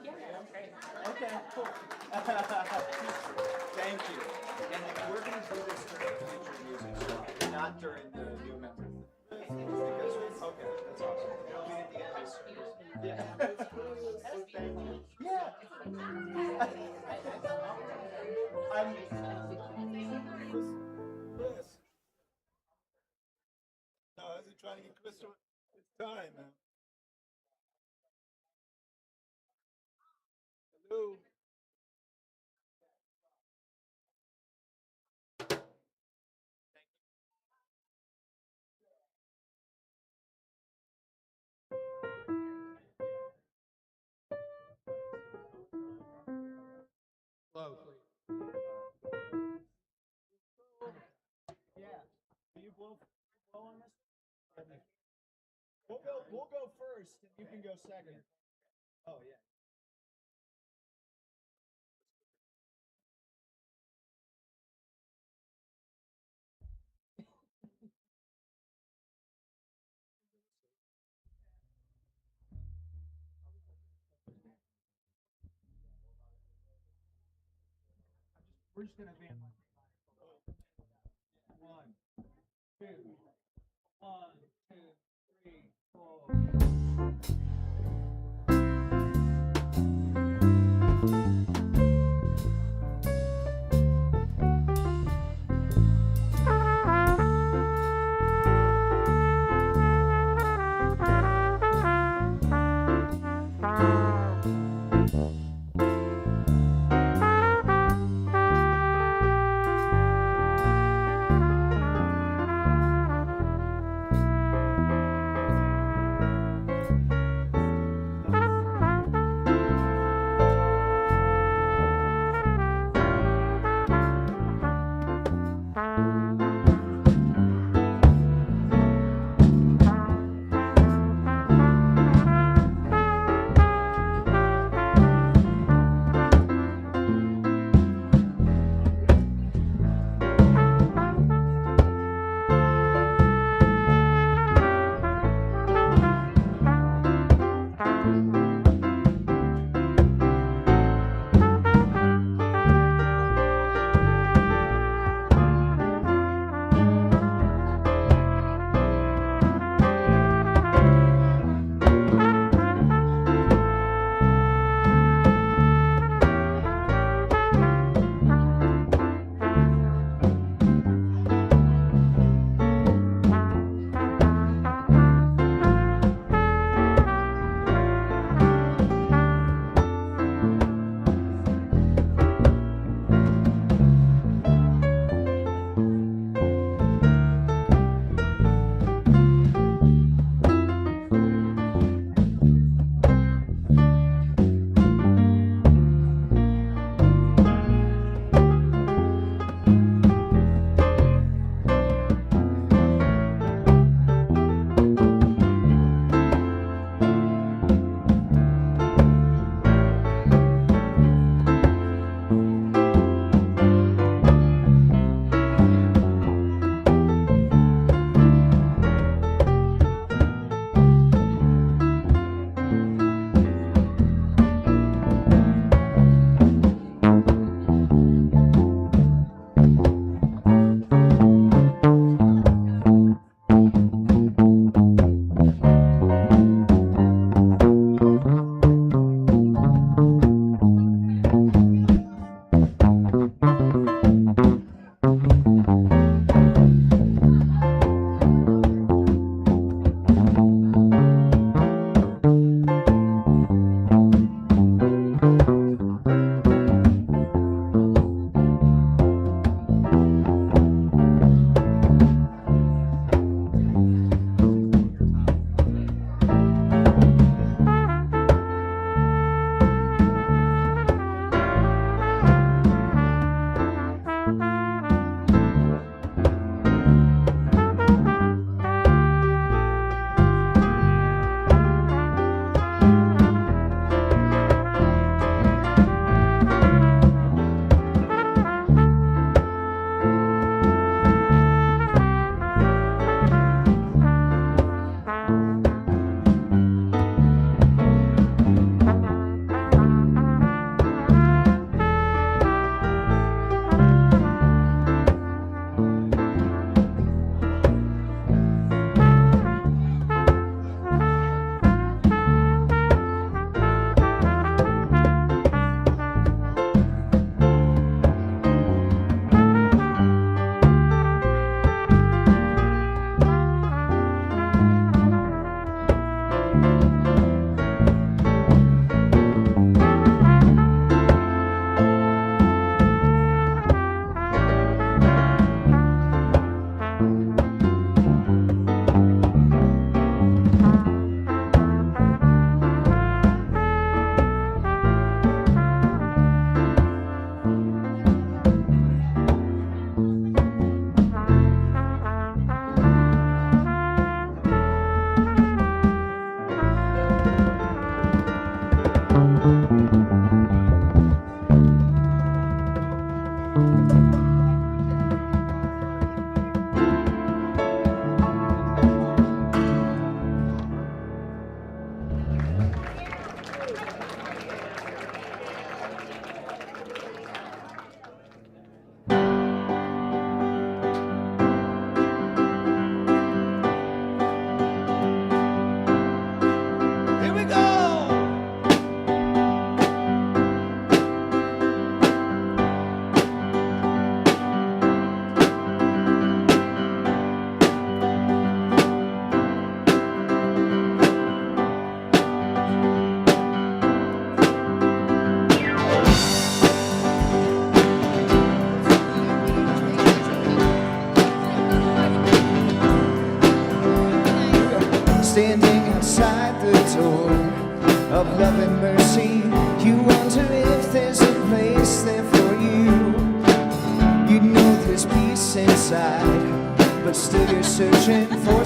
Okay, cool. Thank you. And we're going to do this during future music, so not during the new members. Because, okay, that's awesome. It'll be at the end of this series. Yeah. Thank you. Yeah. Chris. No, I wasn't trying to get Chris. It's time, man. Hello. Hello, please. Yeah. Will you blow on this? We'll go first, and you can go second. Oh yeah. We're just gonna band like 1, 2, 1, 2, 3, 4.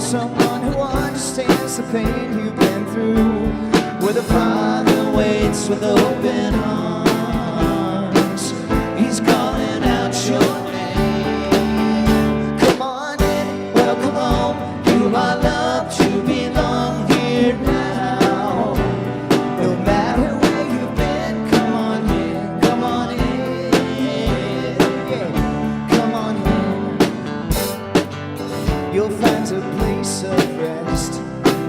someone who understands the pain you've been through, where the Father waits with open arms. He's calling out your name. Come on in, welcome home. You are loved to belong here now. No matter where you've been, come on in, come on in, yeah. Come on in. You'll find a place of rest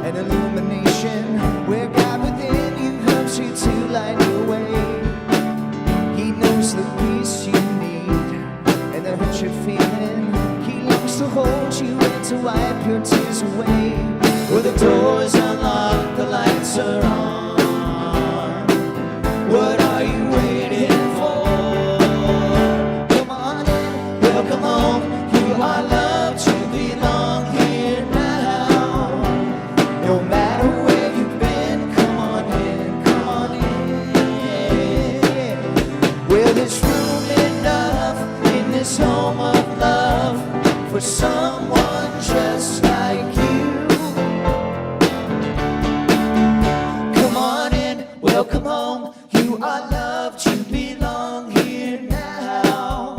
and illumination where God within you helps you to light your way. He knows the peace you need and the hurt you're feeling. He longs to hold you and to wipe your tears away. Where the doors unlocked, the lights are on. What are you waiting for? Come on in, welcome home. You are loved to belong here now. No matter where you've been, come on in, come on in. Well, there's room enough in this home of love for someone just like you. Come on in, welcome home. You are loved to belong here now.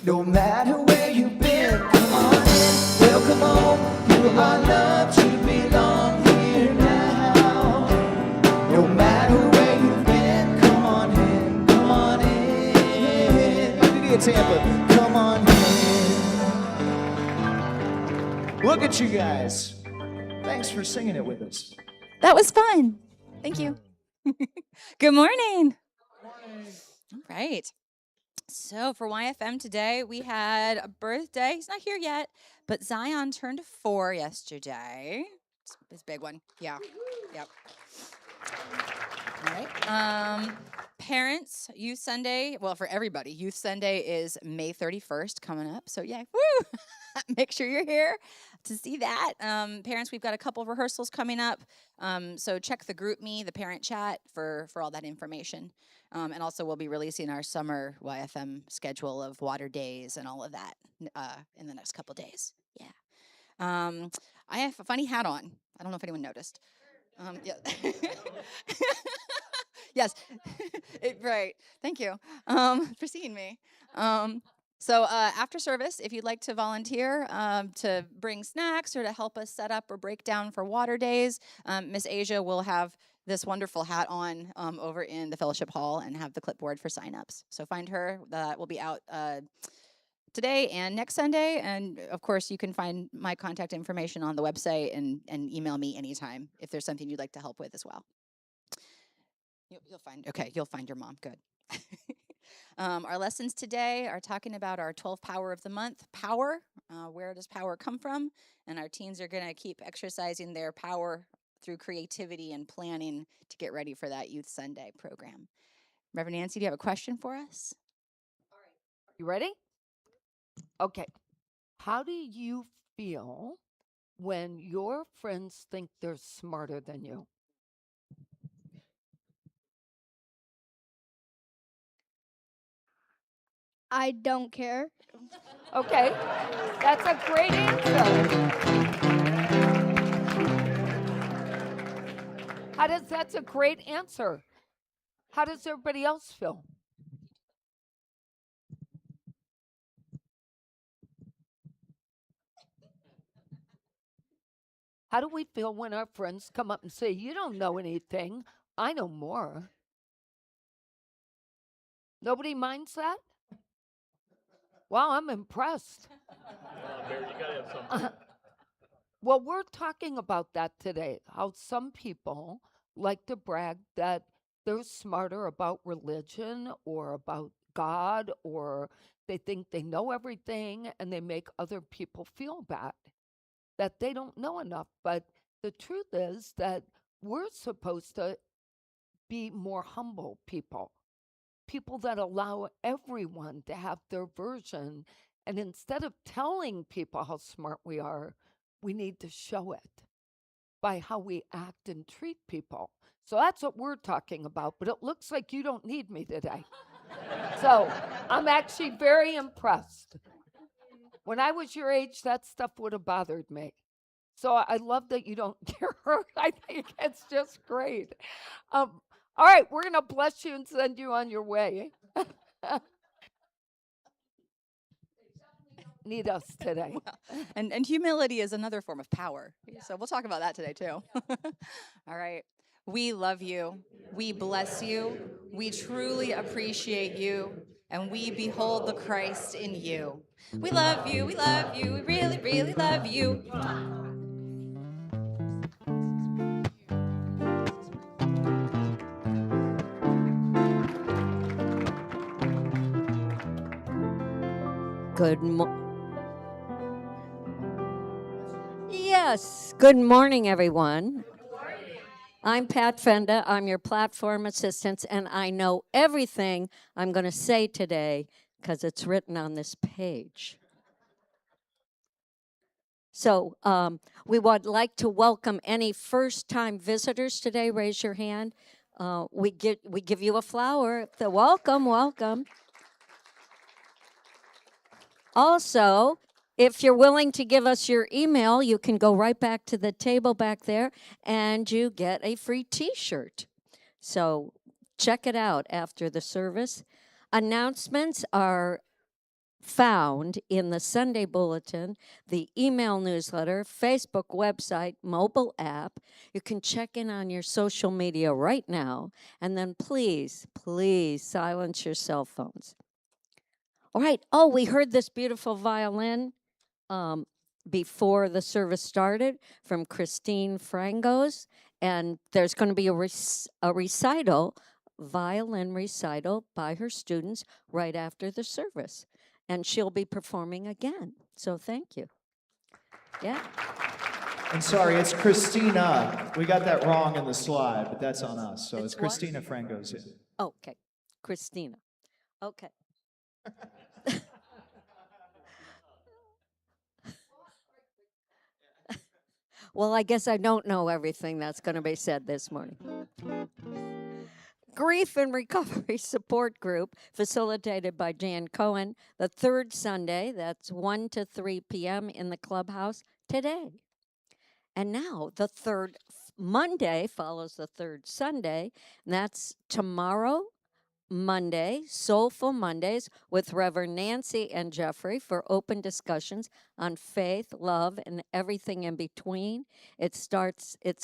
No matter where you've been, come on in, welcome home. You are loved to belong here now. No matter where you've been, come on in, come on in. Tampa, come on in. Look at you guys. Thanks for singing it with us. That was fun. Thank you. Good morning. All right. So for YFM today, we had a birthday. He's not here yet, but Zion turned 4 yesterday. It's a big one. Yeah. Yep. All right. Parents, Youth Sunday. Well, for everybody, Youth Sunday is May 31st coming up. So yeah, woo! Make sure you're here to see that. Parents, we've got a couple of rehearsals coming up. So check the group me, the parent chat for all that information. And also we'll be releasing our summer YFM schedule of water days and all of that in the next couple days. Yeah. I have a funny hat on. I don't know if anyone noticed. Yeah. Yes. Right. Thank you for seeing me. So after service, if you'd like to volunteer to bring snacks or to help us set up or break down for water days, Miss Asia will have this wonderful hat on over in the fellowship hall and have the clipboard for signups. So find her. That will be out today and next Sunday. And of course, you can find my contact information on the website and email me anytime if there's something you'd like to help with as well. You'll find your mom. Good. Our lessons today are talking about our 12th power of the month, power. Where does power come from? And our teens are going to keep exercising their power through creativity and planning to get ready for that Youth Sunday program. Reverend Nancy, do you have a question for us? All right. You ready? Okay. How do you feel when your friends think they're smarter than you? I don't care. Okay. That's a great answer. That's a great answer. How does everybody else feel? How do we feel when our friends come up and say, "You don't know anything, I know more"? Nobody minds that? Wow, I'm impressed. Mary, you gotta have something. Well, we're talking about that today. How some people like to brag that they're smarter about religion or about God, or they think they know everything and they make other people feel bad that they don't know enough. But the truth is that we're supposed to be more humble people, people that allow everyone to have their version. And instead of telling people how smart we are, we need to show it by how we act and treat people. So that's what we're talking about, but it looks like you don't need me today. So I'm actually very impressed. When I was your age, that stuff would have bothered me. So I love that you don't care. I think it's just great. All right, we're going to bless you and send you on your way. Need us today. And humility is another form of power. So we'll talk about that today too. All right. We love you. We bless you. We truly appreciate you. And we behold the Christ in you. We love you. We love you. We really, really love you. Yes, good morning, everyone. I'm Pat Fenda. I'm your platform assistant, and I know everything I'm going to say today because it's written on this page. So we would like to welcome any first-time visitors today. Raise your hand. We give you a flower. Welcome. Also, if you're willing to give us your email, you can go right back to the table back there and you get a free t-shirt. So check it out after the service. Announcements are found in the Sunday Bulletin, the email newsletter, Facebook website, mobile app. You can check in on your social media right now. And then please silence your cell phones. All right. Oh, we heard this beautiful violin before the service started from Christine Frangos. And there's going to be a recital, violin recital by her students right after the service. And she'll be performing again. So thank you. Yeah. And sorry, it's Christina. We got that wrong in the slide, but that's on us. So it's what? Christina Frangos. Yeah. Okay. Christina. Okay. Well, I guess I don't know everything that's going to be said this morning. Grief and Recovery Support Group, facilitated by Jan Cohen, the third Sunday, that's 1 to 3 p.m. in the clubhouse today. And now the third Monday follows the third Sunday, and that's tomorrow, Monday, Soulful Mondays with Reverend Nancy and Jeffrey for open discussions on faith, love, and everything in between. It's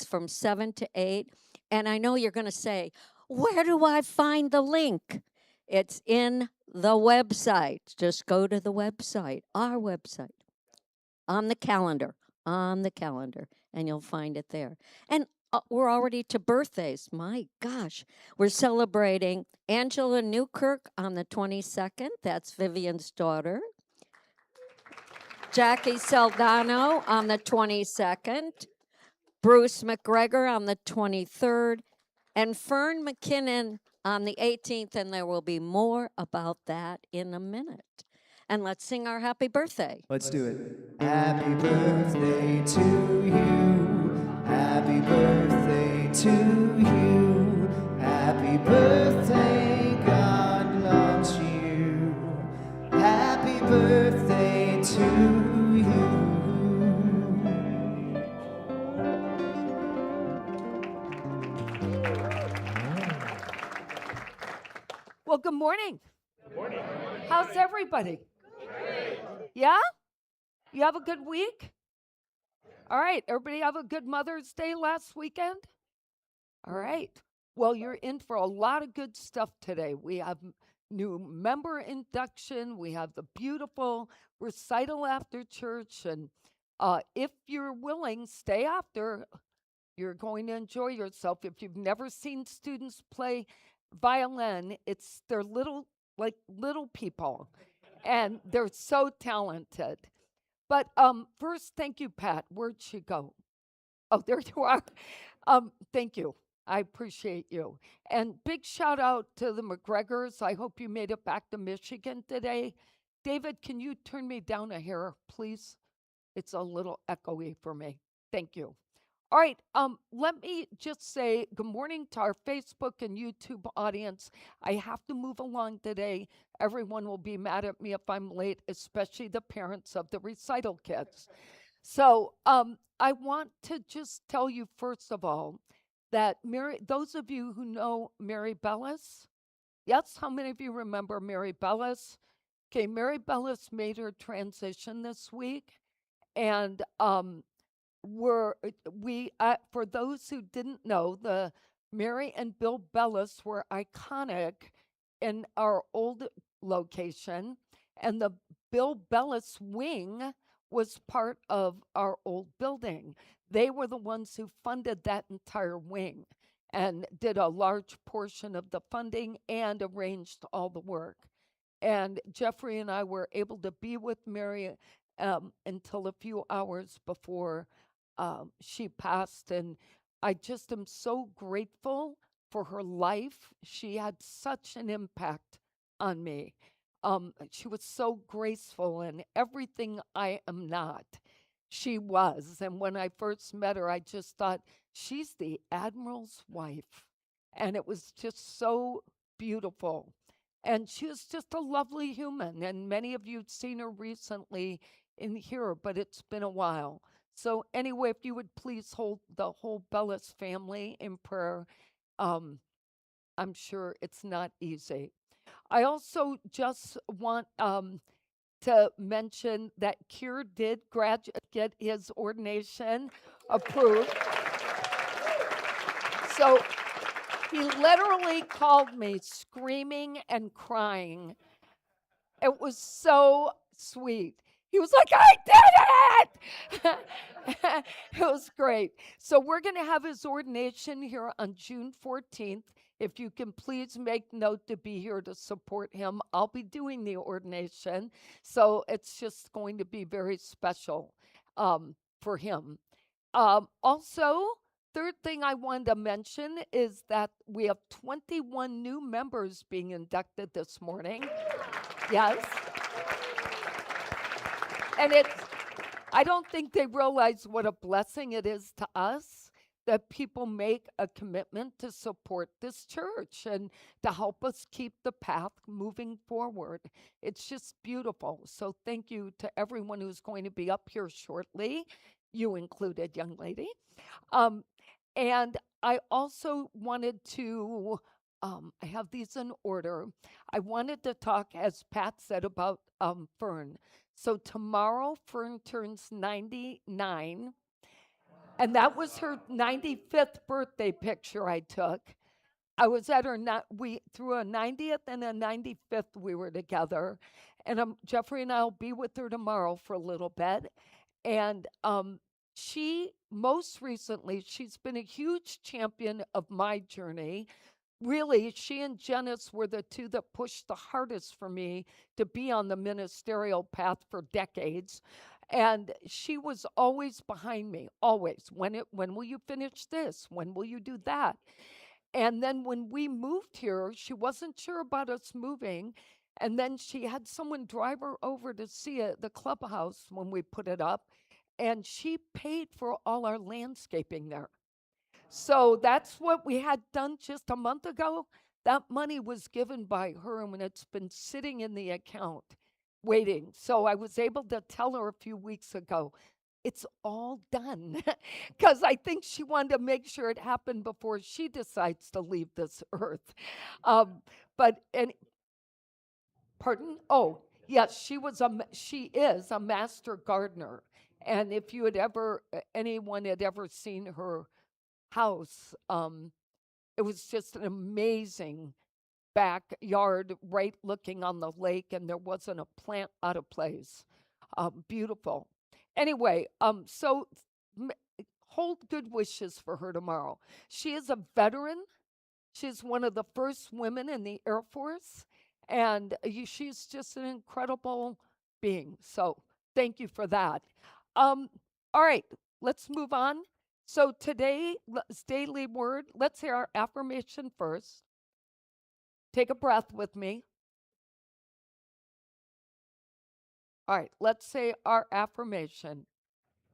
from 7 to 8. And I know you're going to say, where do I find the link? It's in the website. Just go to the website, our website, on the calendar, and you'll find it there. And we're already to birthdays. My gosh. We're celebrating Angela Newkirk on the 22nd. That's Vivian's daughter. Jackie Saldano on the 22nd. Bruce McGregor on the 23rd. And Fern McKinnon on the 18th. And there will be more about that in a minute. And let's sing our happy birthday. Let's do it. Happy birthday to you. Happy birthday to you. Happy birthday, God loves you. Happy birthday to you. Well, good morning. Good morning. How's everybody? Great. Yeah? You have a good week? All right. Everybody have a good Mother's Day last weekend? All right. Well, you're in for a lot of good stuff today. We have new member induction. We have the beautiful recital after church. And if you're willing, stay after. You're going to enjoy yourself. If you've never seen students play violin, they're little people, and they're so talented. But first, thank you, Pat. Where'd she go? Oh, there you are. Thank you. I appreciate you. And big shout out to the McGregors. I hope you made it back to Michigan today. David, can you turn me down a hair, please? It's a little echoey for me. Thank you. All right, let me just say good morning to our Facebook and YouTube audience. I have to move along today. Everyone will be mad at me if I'm late, especially the parents of the recital kids. So I want to just tell you, first of all, that those of you who know Mary Bellis, yes, how many of you remember Mary Bellis? Okay, Mary Bellis made her transition this week, and for those who didn't know, the Mary and Bill Bellis were iconic in our old location, and the Bill Bellis wing was part of our old building. They were the ones who funded that entire wing and did a large portion of the funding and arranged all the work. And Jeffrey and I were able to be with Mary until a few hours before she passed. And I just am so grateful for her life. She had such an impact on me. She was so graceful and everything I am not. She was. And when I first met her, I just thought, she's the Admiral's wife. And it was just so beautiful. And she was just a lovely human. And many of you have seen her recently in here, but it's been a while. So, anyway, if you would please hold the whole Bellis family in prayer, um, I'm sure it's not easy. I also just want to mention that Kier did get his ordination approved. So he literally called me screaming and crying. It was so sweet. He was like, I did it! It was great. So we're going to have his ordination here on June 14th. If you can please make note to be here to support him. I'll be doing the ordination. So it's just going to be very special for him. Also, third thing I wanted to mention is that we have 21 new members being inducted this morning. Yes. And I don't think they realize what a blessing it is to us that people make a commitment to support this church and to help us keep the path moving forward. It's just beautiful. So thank you to everyone who's going to be up here shortly, you included, young lady. And I also wanted to, I have these in order. I wanted to talk, as Pat said, about Fern. So tomorrow, Fern turns 99. And that was her 95th birthday picture I took. I was at her, we through a 90th and a 95th, we were together. And Jeffrey and I will be with her tomorrow for a little bit. And she, most recently, she's been a huge champion of my journey. Really, she and Janice were the two that pushed the hardest for me to be on the ministerial path for decades. And she was always behind me, always. When will you finish this? When will you do that? And then when we moved here, she wasn't sure about us moving. And then she had someone drive her over to see it, the clubhouse when we put it up. And she paid for all our landscaping there. So that's what we had done just a month ago. That money was given by her, and it's been sitting in the account waiting. So I was able to tell her a few weeks ago, it's all done. Because I think she wanted to make sure it happened before she decides to leave this earth. Pardon? Oh, yes, she is a master gardener. And if you had anyone had ever seen her house, it was just an amazing backyard, right looking on the lake, and there wasn't a plant out of place. Beautiful. Anyway, so hold good wishes for her tomorrow. She is a veteran. She's one of the first women in the Air Force, and she's just an incredible being. So thank you for that. All right, let's move on. So today's daily word, let's hear our affirmation first. Take a breath with me. All right, let's say our affirmation.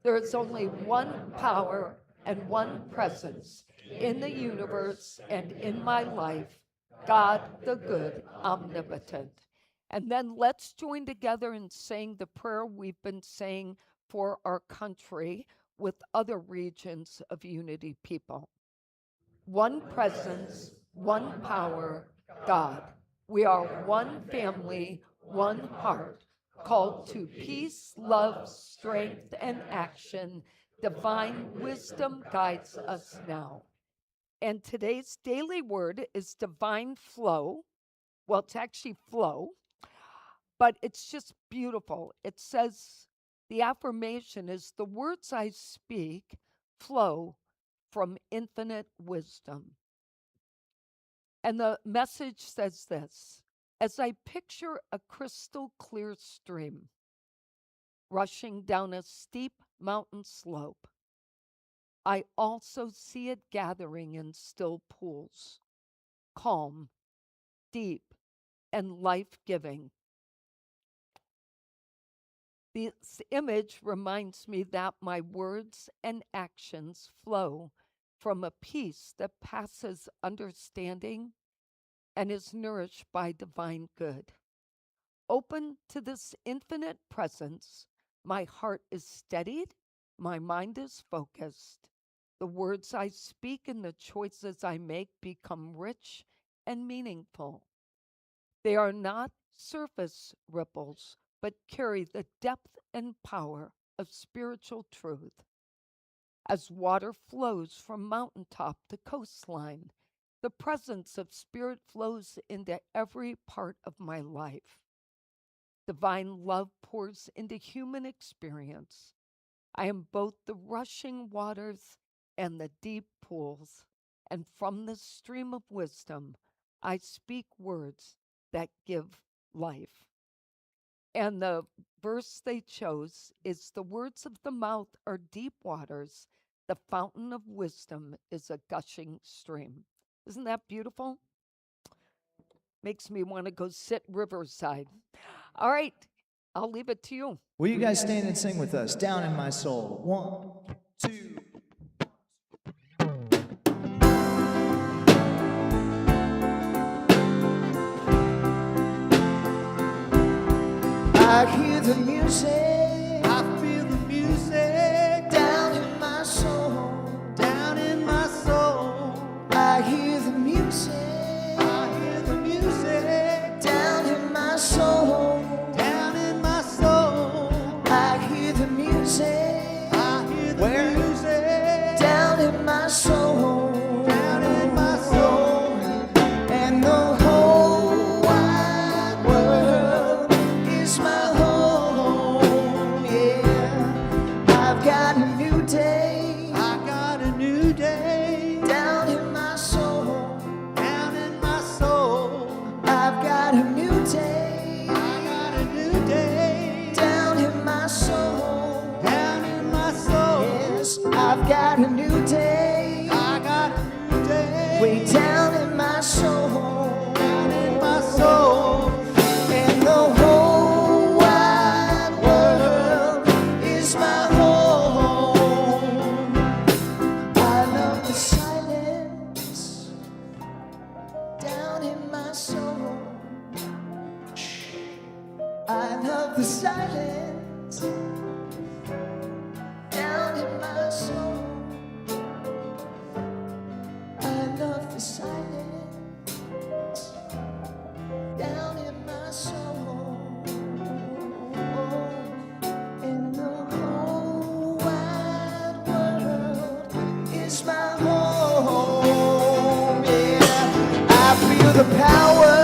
There is only one power and one presence in the universe and in my life, God the good, omnipotent. And then let's join together in saying the prayer we've been saying for our country with other regions of Unity people. One presence, one power, God. We are one family, one heart, called to peace, love, strength, and action. Divine wisdom guides us now. And today's daily word is divine flow. Well, it's actually flow, but it's just beautiful. It says, the affirmation is, the words I speak flow from infinite wisdom. And the message says this: as I picture a crystal clear stream rushing down a steep mountain slope, I also see it gathering in still pools, calm, deep, and life-giving. This image reminds me that my words and actions flow from a peace that passes understanding and is nourished by divine good. Open to this infinite presence, my heart is steadied, my mind is focused. The words I speak and the choices I make become rich and meaningful. They are not surface ripples, but carry the depth and power of spiritual truth. As water flows from mountaintop to coastline, the presence of Spirit flows into every part of my life. Divine love pours into human experience. I am both the rushing waters and the deep pools, and from the stream of wisdom, I speak words that give life. And the verse they chose is, the words of the mouth are deep waters. The fountain of wisdom is a gushing stream. Isn't that beautiful? Makes me want to go sit riverside. All right, I'll leave it to you. Will you guys stand and sing with us? Down in my soul. 1, 2. I hear the music, I feel the music down in my soul, down in my soul. I hear the music, I hear the music down in my soul, down in my soul. I hear the music, I hear the music down in my soul, down in my soul. And the whole wide world is my home, yeah. I've got a new day, I got a new day down in my soul, down in my soul. I've got a new day, I got a new day down in my soul, down in my soul. Yes, I've got a new day, I got a new day way down in my soul, down in my soul. And the whole wide world is my home. I love the silence down in my soul. I love the silence down in my soul. I love the silence down in my soul. And the whole wide world is my home. Yeah, I feel the power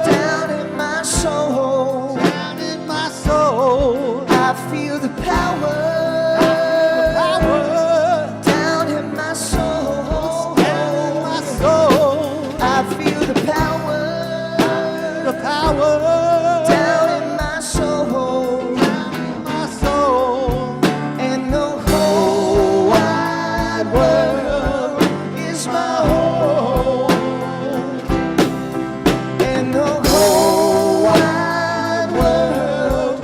down in my soul, down in my soul. I feel the power down in my soul, down in my soul. I feel the power down in my soul, down in my soul. And the whole wide world is my home. And the whole wide world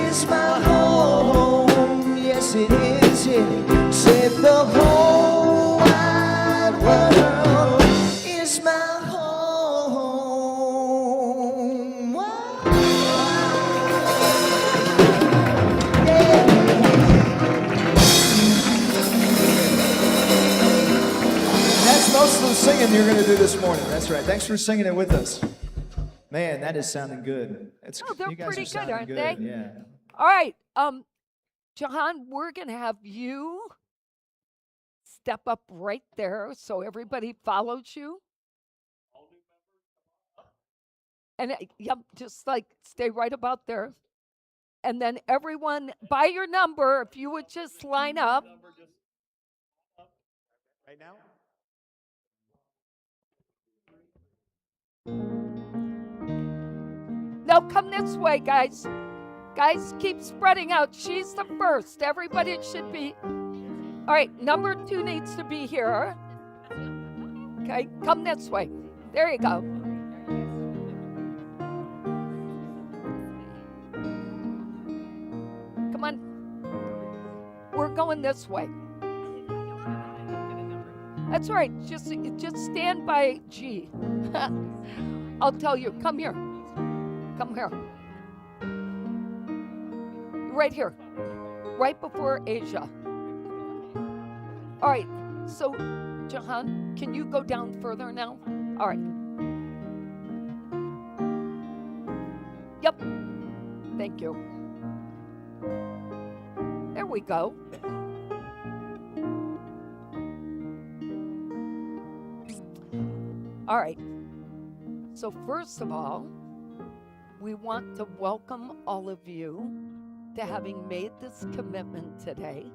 is my home. Yes, it is. Yeah. Said the whole wide world is my home. singing you're going to do this morning. That's right. Thanks for singing it with us. Man, that is sounding good. Oh, they're you guys pretty are good, sounding aren't good. they? Yeah. All right. John, we're going to have you step up right there so everybody follows you. And yep, just like stay right about there. And then everyone, by your number, if you would just line up. Right now? No, come this way, guys. Guys, keep spreading out. She's the first. Everybody should be. All right, number 2 needs to be here. Okay, come this way. There you go. Come on. We're going this way. That's right. Just stand by G. I'll tell you. Come here. Come here. Right here. Right before Asia. All right. So, Jahan, can you go down further now? All right. Yep. Thank you. There we go. All right. So first of all, we want to welcome all of you to having made this commitment today,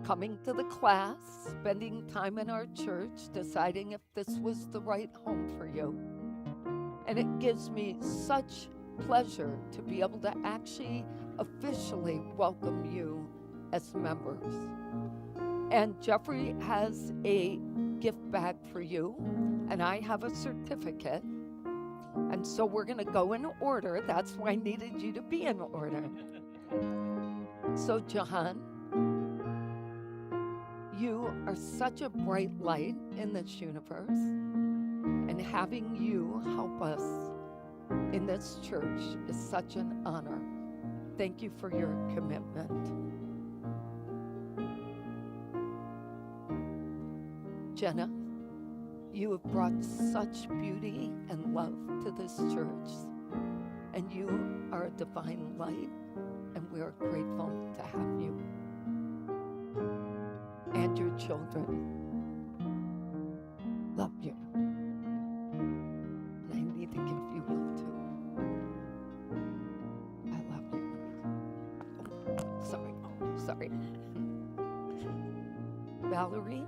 coming to the class, spending time in our church, deciding if this was the right home for you. And it gives me such pleasure to be able to actually officially welcome you as members. And Jeffrey has a gift bag for you, and I have a certificate. And so we're going to go in order. That's why I needed you to be in order. So, Jahan, you are such a bright light in this universe, and having you help us in this church is such an honor. Thank you for your commitment. Jenna, you have brought such beauty and love to this church, and you are a divine light, and we are grateful to have you and your children. Love you. And I need to give you love too. I love you. Oh, sorry. Valerie,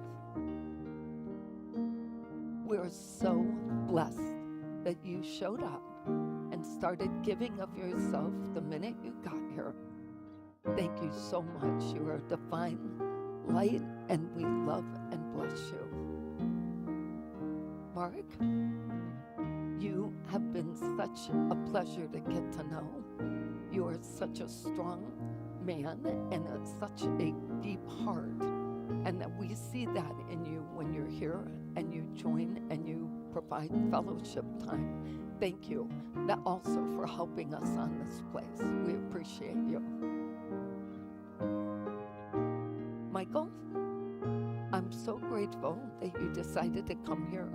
we're so blessed that you showed up and started giving of yourself the minute you got here. Thank you so much. You are a divine light, and we love and bless you. Mark, you have been such a pleasure to get to know. You are such a strong man and such a deep heart, and that we see that in you when you're here and you join and you provide fellowship time. Thank you. That also for helping us on this place. We appreciate you. Michael, I'm so grateful that you decided to come here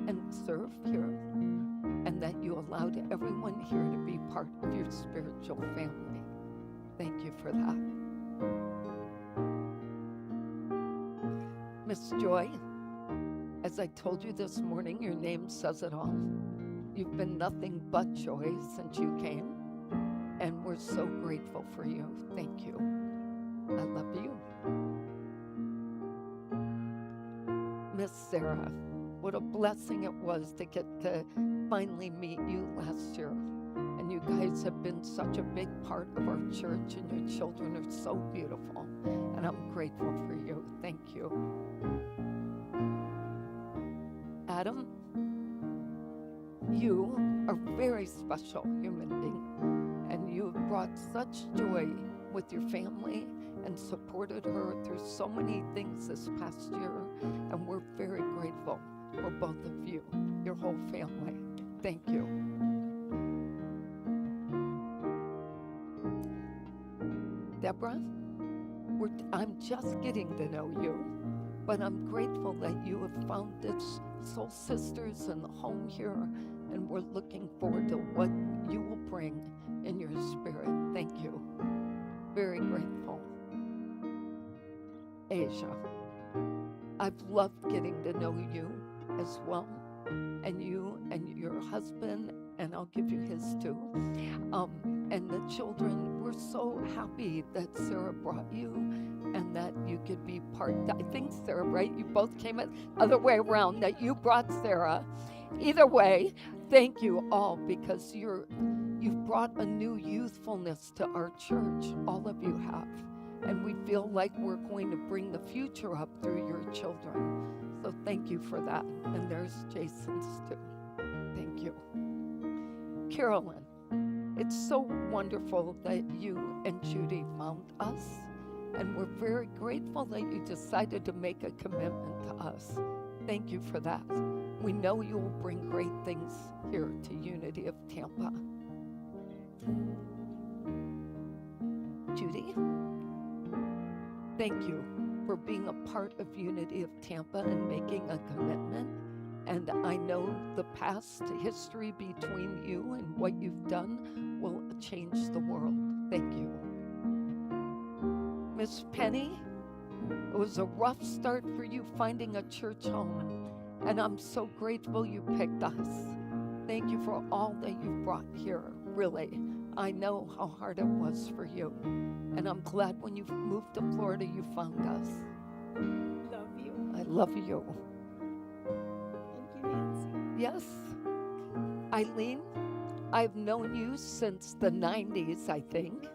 and serve here, and that you allowed everyone here to be part of your spiritual family. Thank you for that. Miss Joy, as I told you this morning, your name says it all. You've been nothing but joy since you came, and we're so grateful for you. Thank you. I love you. Miss Sarah, what a blessing it was to get to finally meet you last year. And you guys have been such a big part of our church, and your children are so beautiful. And I'm grateful for you. Thank you. Adam, you are a very special human being, and you have brought such joy with your family and supported her through so many things this past year, and we're very grateful for both of you, your whole family. Thank you. Deborah, I'm just getting to know you, but I'm grateful that you have found this soul sisters in the home here, and we're looking forward to what you will bring in your spirit. Thank you. Very grateful. Asia, I've loved getting to know you as well, and you and your husband, and I'll give you his too. And the children, we're so happy that Sarah brought you and that you could be part. I think, Sarah, right? You both came the other way around, that you brought Sarah. Either way, thank you all, because you've brought a new youthfulness to our church. All of you have. And we feel like we're going to bring the future up through your children. So thank you for that. And there's Jason's too. Thank you. Carolyn, it's so wonderful that you and Judy found us. And we're very grateful that you decided to make a commitment to us. Thank you for that. We know you will bring great things here to Unity of Tampa. Judy, thank you for being a part of Unity of Tampa and making a commitment. And I know the past history between you and what you've done will change the world. Thank you. Miss Penny, it was a rough start for you finding a church home, and I'm so grateful you picked us. Thank you for all that you've brought here, really. I know how hard it was for you, and I'm glad when you moved to Florida you found us. Love you. I love you. Thank you, Nancy. Yes. Eileen, I've known you since the 90s, I think,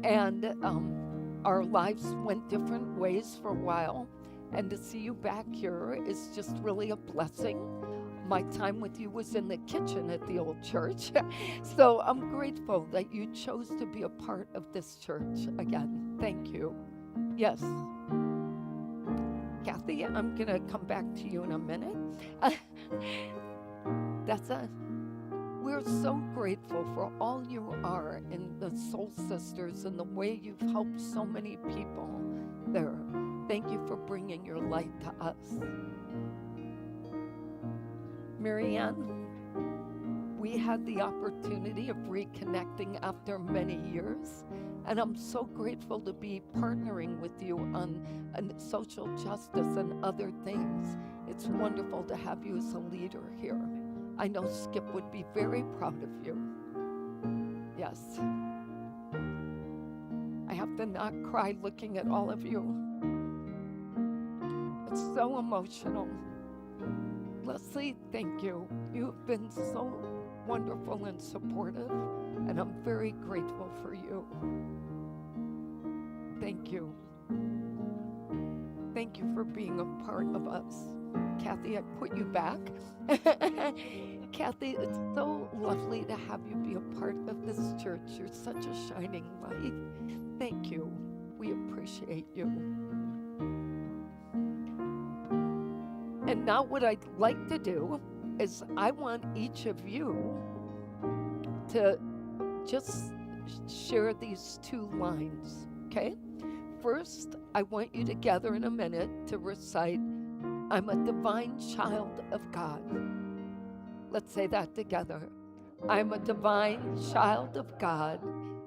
and our lives went different ways for a while, and to see you back here is just really a blessing. My time with you was in the kitchen at the old church, so I'm grateful that you chose to be a part of this church again. Thank you. Yes. Kathy, I'm going to come back to you in a minute. We're so grateful for all you are in the Soul Sisters and the way you've helped so many people there. Thank you for bringing your light to us. Marianne, we had the opportunity of reconnecting after many years, and I'm so grateful to be partnering with you on social justice and other things. It's wonderful to have you as a leader here. I know Skip would be very proud of you. Yes. I have to not cry looking at all of you. It's so emotional. Leslie, thank you. You've been so wonderful and supportive, and I'm very grateful for you. Thank you. Thank you for being a part of us. Kathy, I put you back. Kathy, it's so lovely to have you be a part of this church. You're such a shining light. Thank you. We appreciate you. And now what I'd like to do is I want each of you to just share these two lines, okay? First, I want you together in a minute to recite, I'm a divine child of God. Let's say that together. I'm a divine child of God.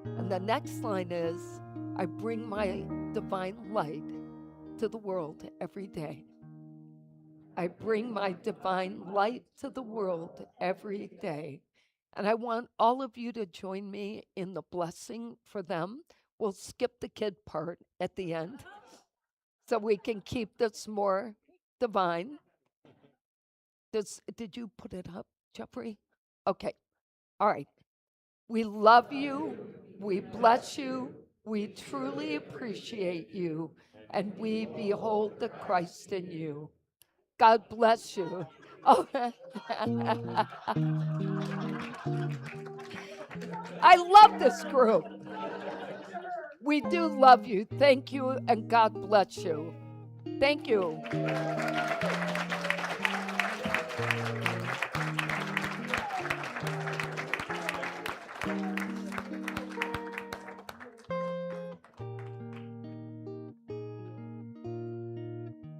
And the next line is, I bring my divine light to the world every day. I bring my divine light to the world every day. And I want all of you to join me in the blessing for them. We'll skip the kid part at the end so we can keep this more divine. Did you put it up, Jeffrey? Okay. All right. We love you. We bless you. We truly appreciate you. And we behold the Christ in you. God bless you. Oh. I love this group. We do love you. Thank you, and God bless you. Thank you.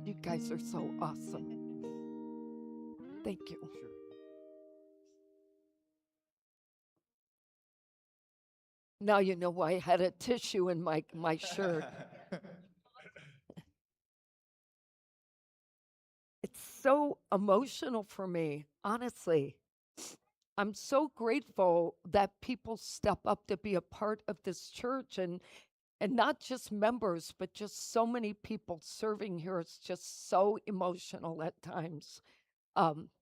You guys are so awesome. Thank you. Sure. Now you know why I had a tissue in my shirt. It's so emotional for me, honestly. I'm so grateful that people step up to be a part of this church, and not just members, but just so many people serving here. It's just so emotional at times.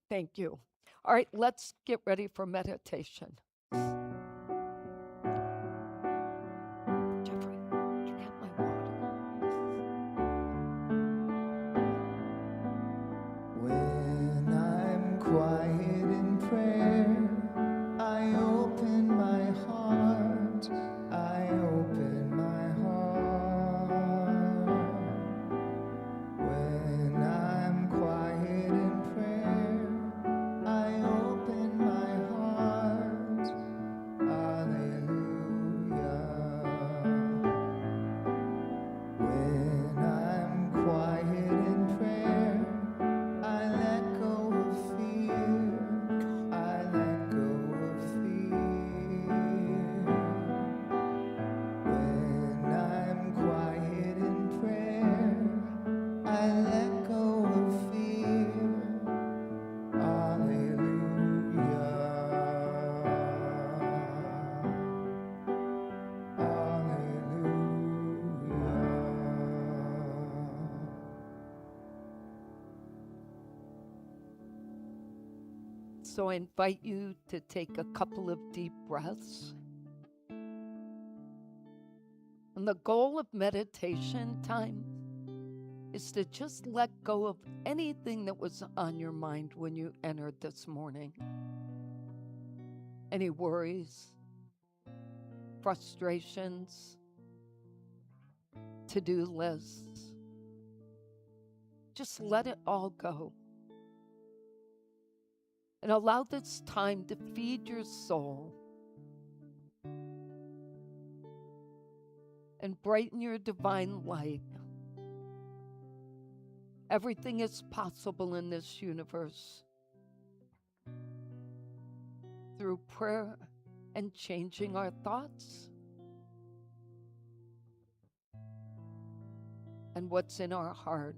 Thank you. All right, let's get ready for meditation. Jeffrey, can I have my water? When I'm quiet in prayer, I open my heart. I open my heart. When I'm quiet in prayer, I open my heart. Hallelujah. When I'm quiet in prayer, I let go of fear. I let go of fear. When I'm quiet in prayer, I let go of fear. Hallelujah. Hallelujah. So I invite you to take a couple of deep breaths. And the goal of meditation time is to just let go of anything that was on your mind when you entered this morning. Any worries, frustrations, to-do lists. Just let it all go. And allow this time to feed your soul and brighten your divine light. Everything is possible in this universe through prayer and changing our thoughts and what's in our heart.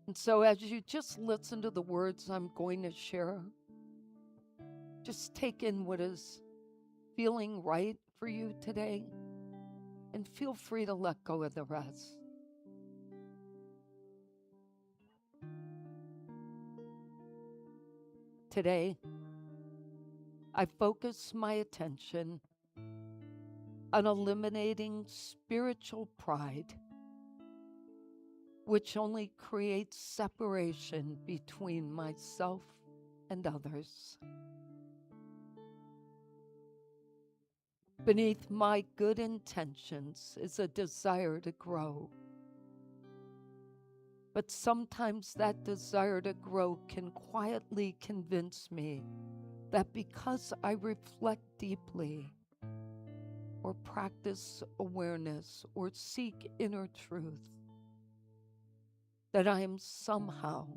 And so as you just listen to the words I'm going to share, just take in what is feeling right for you today and feel free to let go of the rest. Today, I focus my attention on eliminating spiritual pride, which only creates separation between myself and others. Beneath my good intentions is a desire to grow. But sometimes that desire to grow can quietly convince me that because I reflect deeply, or practice awareness, or seek inner truth, that I am somehow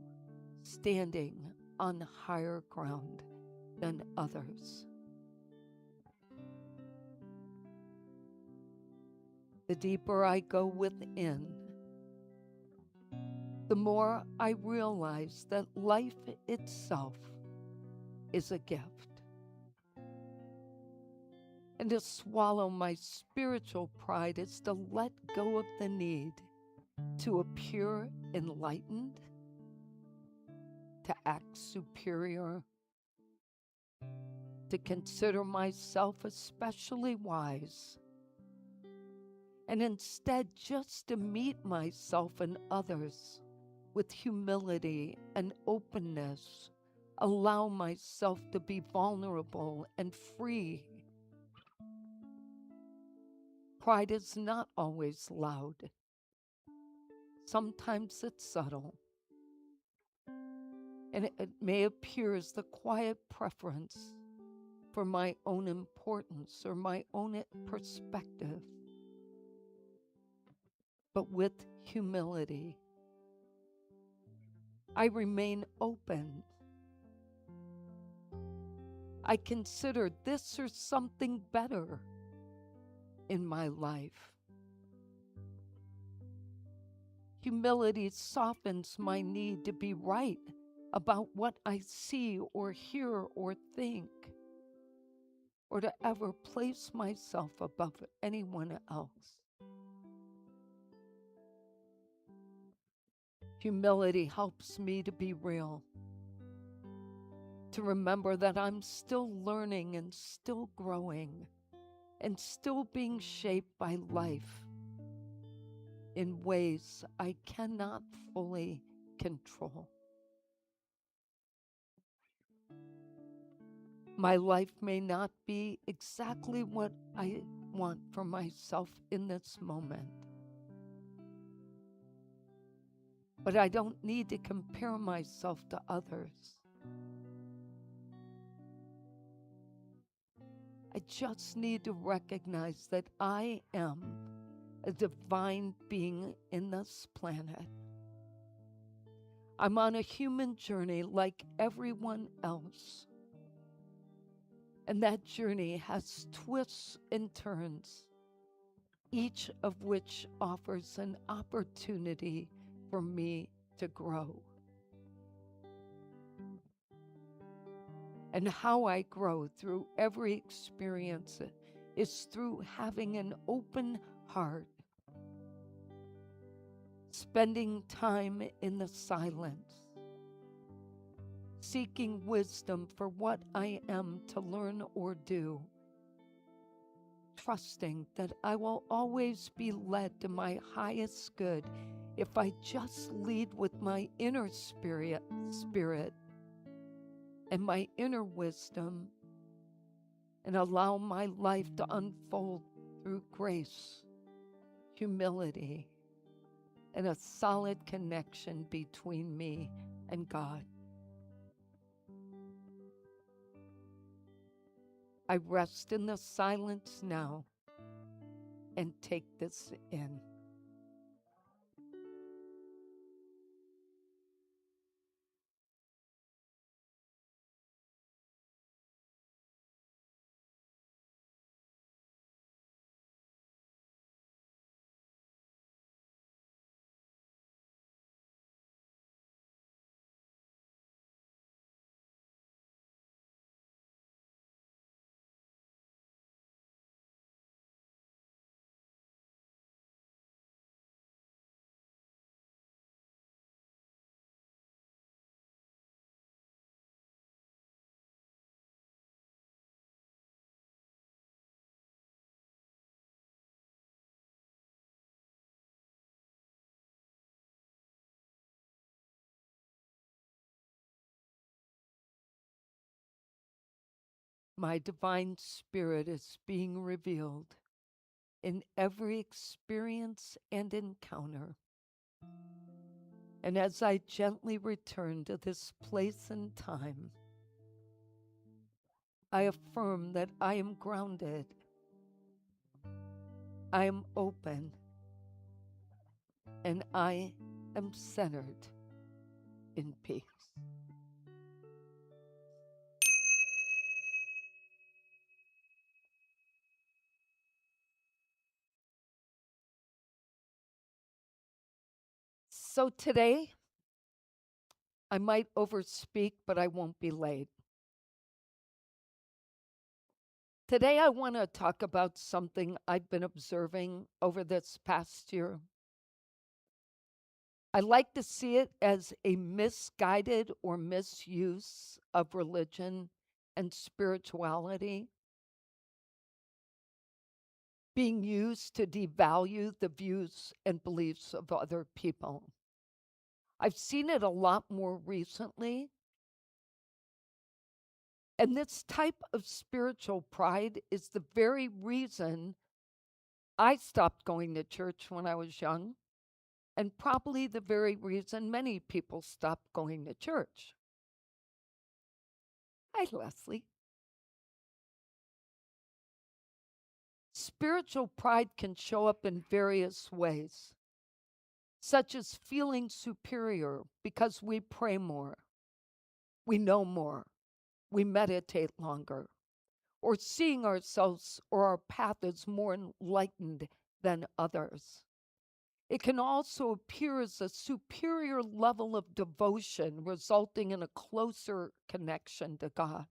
standing on higher ground than others. The deeper I go within, the more I realize that life itself is a gift. And to swallow my spiritual pride is to let go of the need to appear enlightened, to act superior, to consider myself especially wise, and instead just to meet myself and others with humility and openness, allow myself to be vulnerable and free. Pride is not always loud. Sometimes it's subtle. And it may appear as the quiet preference for my own importance or my own perspective. But with humility, I remain open. I consider this or something better in my life. Humility softens my need to be right about what I see or hear or think, or to ever place myself above anyone else. Humility helps me to be real, to remember that I'm still learning and still growing and still being shaped by life in ways I cannot fully control. My life may not be exactly what I want for myself in this moment, but I don't need to compare myself to others. I just need to recognize that I am a divine being in this planet. I'm on a human journey like everyone else. And that journey has twists and turns, each of which offers an opportunity for me to grow. And how I grow through every experience is through having an open heart, spending time in the silence, seeking wisdom for what I am to learn or do, trusting that I will always be led to my highest good if I just lead with my inner spirit and my inner wisdom and allow my life to unfold through grace, humility, and a solid connection between me and God. I rest in the silence now and take this in. My divine spirit is being revealed in every experience and encounter. And as I gently return to this place and time, I affirm that I am grounded, I am open, and I am centered in peace. So today, I might overspeak, but I won't be late. Today, I want to talk about something I've been observing over this past year. I like to see it as a misguided or misuse of religion and spirituality being used to devalue the views and beliefs of other people. I've seen it a lot more recently. And this type of spiritual pride is the very reason I stopped going to church when I was young, and probably the very reason many people stopped going to church. Hi, Leslie. Spiritual pride can show up in various ways. such as feeling superior because we pray more, we know more, we meditate longer, or seeing ourselves or our path as more enlightened than others. It can also appear as a superior level of devotion, resulting in a closer connection to God.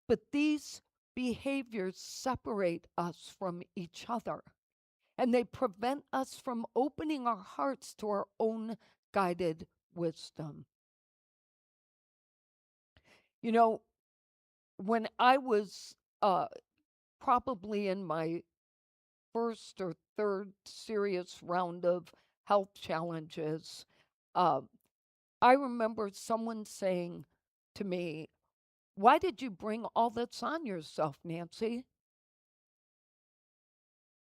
But these behaviors separate us from each other, and they prevent us from opening our hearts to our own guided wisdom. You know, when I was probably in my first or third serious round of health challenges, uh, I remember someone saying to me, "Why did you bring all this on yourself, Nancy?"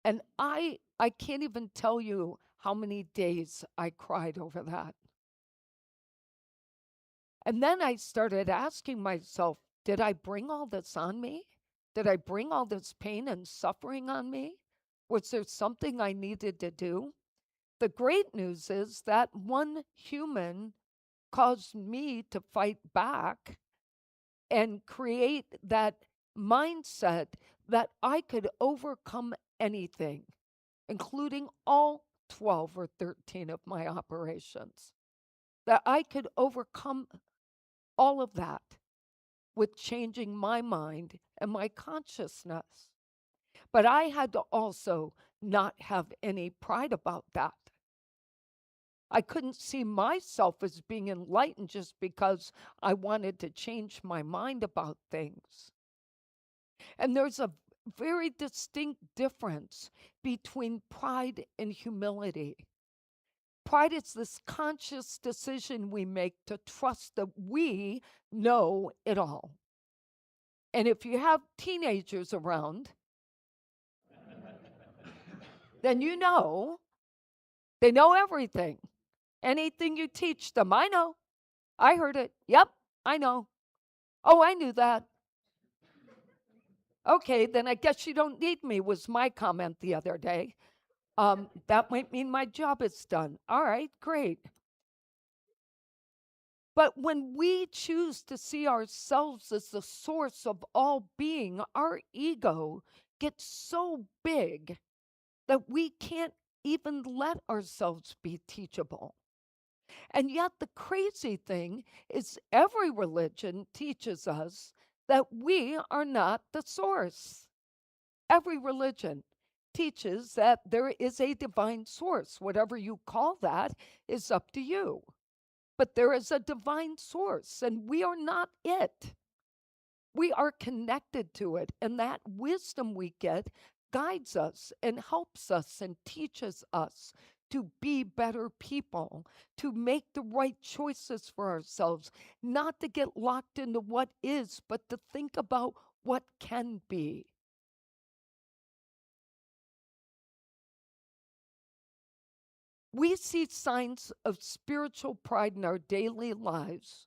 And I can't even tell you how many days I cried over that. And then I started asking myself, did I bring all this on me? Did I bring all this pain and suffering on me? Was there something I needed to do? The great news is that one human caused me to fight back and create that mindset that I could overcome anything, including all 12 or 13 of my operations, that I could overcome all of that with changing my mind and my consciousness. But I had to also not have any pride about that. I couldn't see myself as being enlightened just because I wanted to change my mind about things. And there's a very distinct difference between pride and humility. Pride is this conscious decision we make to trust that we know it all. And if you have teenagers around, then you know they know everything. Anything you teach them, I know. I heard it. Yep, I know. Oh, I knew that. Okay, then I guess you don't need me, was my comment the other day. That might mean my job is done. All right, great. But when we choose to see ourselves as the source of all being, our ego gets so big that we can't even let ourselves be teachable. And yet, the crazy thing is, every religion teaches us that we are not the source. Every religion teaches that there is a divine source. Whatever you call that is up to you. But there is a divine source, and we are not it. We are connected to it, and that wisdom we get guides us and helps us and teaches us to be better people, to make the right choices for ourselves, not to get locked into what is, but to think about what can be. We see signs of spiritual pride in our daily lives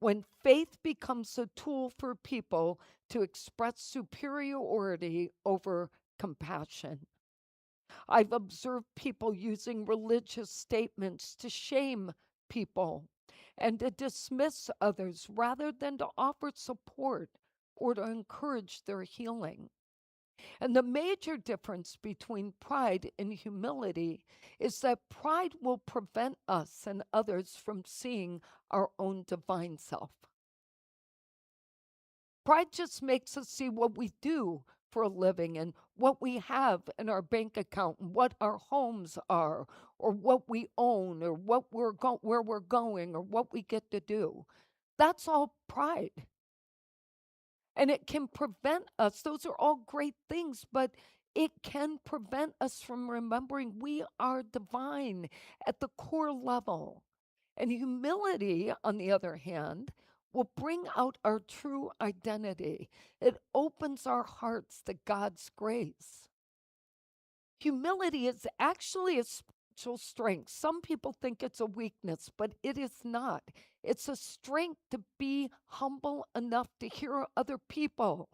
when faith becomes a tool for people to express superiority over compassion. I've observed people using religious statements to shame people and to dismiss others rather than to offer support or to encourage their healing. And the major difference between pride and humility is that pride will prevent us and others from seeing our own divine self. Pride just makes us see what we do for a living and what we have in our bank account and what our homes are or what we own or where we're going or what we get to do. That's all pride. And it can prevent us, those are all great things, but it can prevent us from remembering we are divine at the core level. And humility, on the other hand, will bring out our true identity. It opens our hearts to God's grace. Humility is actually a spiritual strength. Some people think it's a weakness, but it is not. It's a strength to be humble enough to hear other people,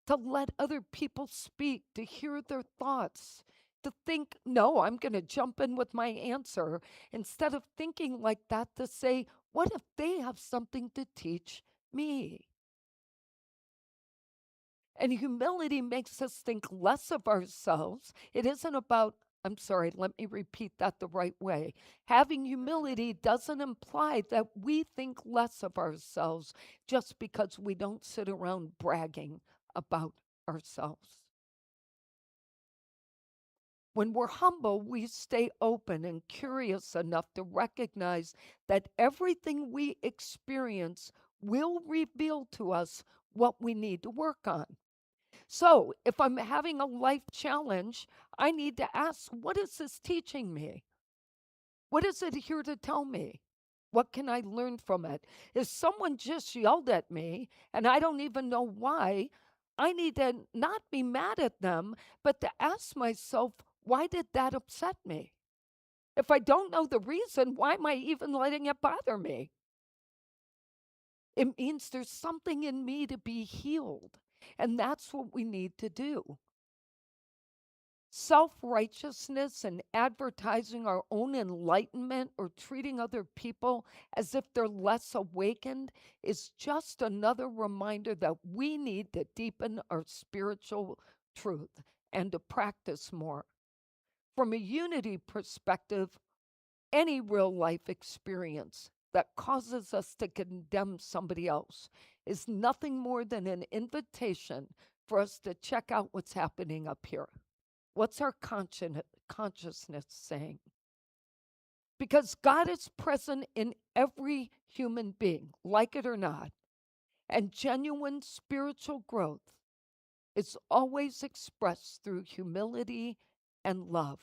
to let other people speak, to hear their thoughts, to think, no, I'm going to jump in with my answer, instead of thinking like that to say, what if they have something to teach me? And humility makes us think less of ourselves. It isn't about, I'm sorry, let me repeat that the right way. Having humility doesn't imply that we think less of ourselves just because we don't sit around bragging about ourselves. When we're humble, we stay open and curious enough to recognize that everything we experience will reveal to us what we need to work on. So, if I'm having a life challenge, I need to ask, what is this teaching me? What is it here to tell me? What can I learn from it? If someone just yelled at me and I don't even know why, I need to not be mad at them, but to ask myself, why did that upset me? If I don't know the reason, why am I even letting it bother me? It means there's something in me to be healed. And that's what we need to do. Self-righteousness and advertising our own enlightenment or treating other people as if they're less awakened is just another reminder that we need to deepen our spiritual truth and to practice more. From a unity perspective, any real life experience that causes us to condemn somebody else is nothing more than an invitation for us to check out what's happening up here. What's our consciousness saying? Because God is present in every human being, like it or not. And genuine spiritual growth is always expressed through humility and love,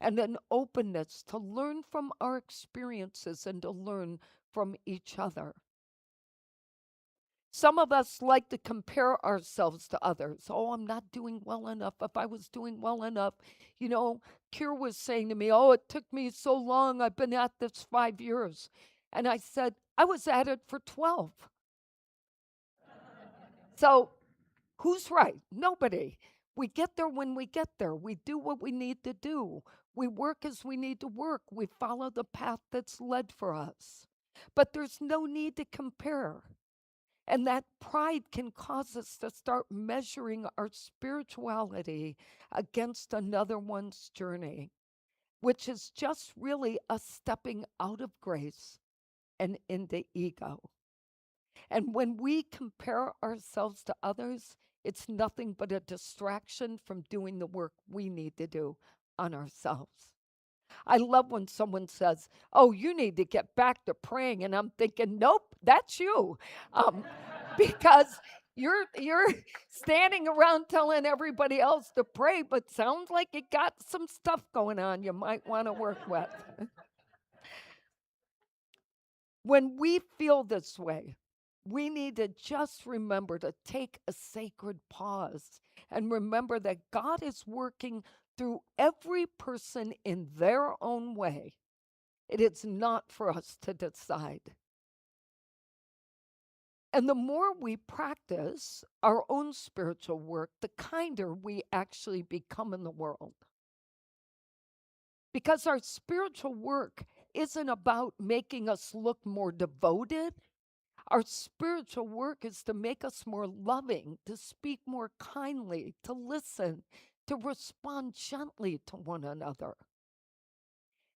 and an openness to learn from our experiences and to learn from each other. Some of us like to compare ourselves to others. Oh, I'm not doing well enough. If I was doing well enough, Kier was saying to me, oh, it took me so long. I've been at this 5 years. And I said, I was at it for 12. So who's right? Nobody. We get there when we get there. We do what we need to do. We work as we need to work. We follow the path that's led for us. But there's no need to compare. And that pride can cause us to start measuring our spirituality against another one's journey, which is just really us stepping out of grace and into ego. And when we compare ourselves to others, it's nothing but a distraction from doing the work we need to do on ourselves. I love when someone says, oh, you need to get back to praying. And I'm thinking, nope, that's you. Because you're standing around telling everybody else to pray, but sounds like you got some stuff going on you might want to work with. When we feel this way, we need to just remember to take a sacred pause and remember that God is working through every person in their own way. It is not for us to decide. And the more we practice our own spiritual work, the kinder we actually become in the world. Because our spiritual work isn't about making us look more devoted. Our spiritual work is to make us more loving, to speak more kindly, to listen, to respond gently to one another.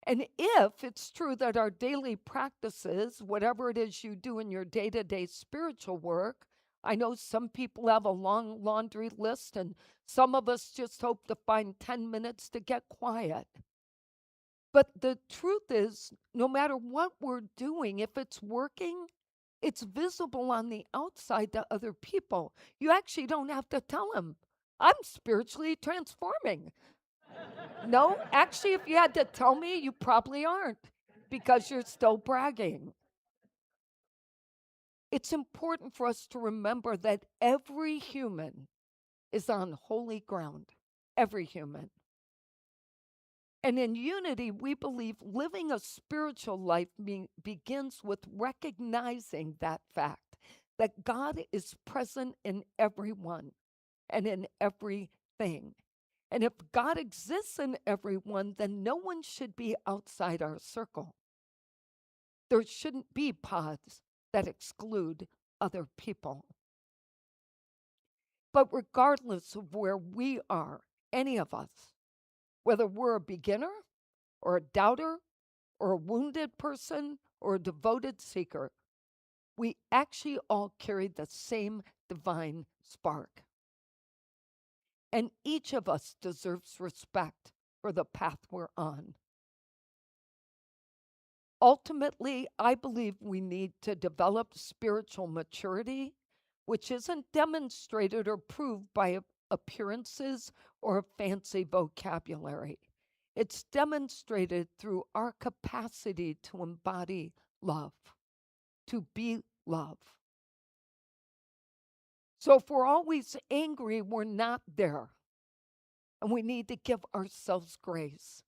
And if it's true that our daily practices, whatever it is you do in your day-to-day spiritual work, I know some people have a long laundry list, and some of us just hope to find 10 minutes to get quiet. But the truth is, no matter what we're doing, if it's working, it's visible on the outside to other people. You actually don't have to tell them, I'm spiritually transforming. No, actually, if you had to tell me, you probably aren't, because you're still bragging. It's important for us to remember that every human is on holy ground. Every human. And in unity, we believe living a spiritual life begins with recognizing that fact, that God is present in everyone and in everything. And if God exists in everyone, then no one should be outside our circle. There shouldn't be pods that exclude other people. But regardless of where we are, any of us, whether we're a beginner or a doubter or a wounded person or a devoted seeker, we actually all carry the same divine spark. And each of us deserves respect for the path we're on. Ultimately, I believe we need to develop spiritual maturity, which isn't demonstrated or proved by appearances or fancy vocabulary. It's demonstrated through our capacity to embody love, to be love. So if we're always angry, we're not there. And we need to give ourselves grace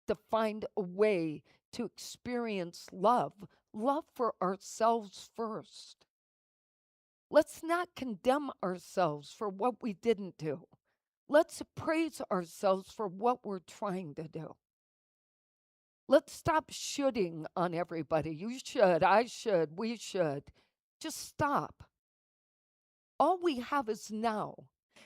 to find a way to experience love for ourselves first. Let's not condemn ourselves for what we didn't do. Let's praise ourselves for what we're trying to do. Let's stop shoulding on everybody. You should, I should, we should. Just stop. All we have is now.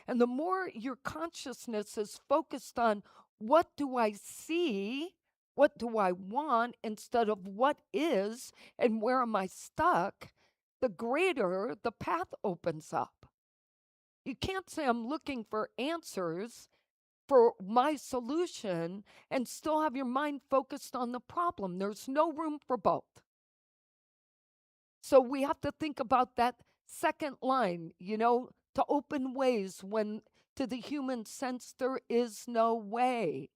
And the more your consciousness is focused on what do I see, what do I want, instead of what is and where am I stuck, the greater the path opens up. You can't say I'm looking for answers for my solution and still have your mind focused on the problem. There's no room for both. So we have to think about that second line, to open ways when to the human sense there is no way.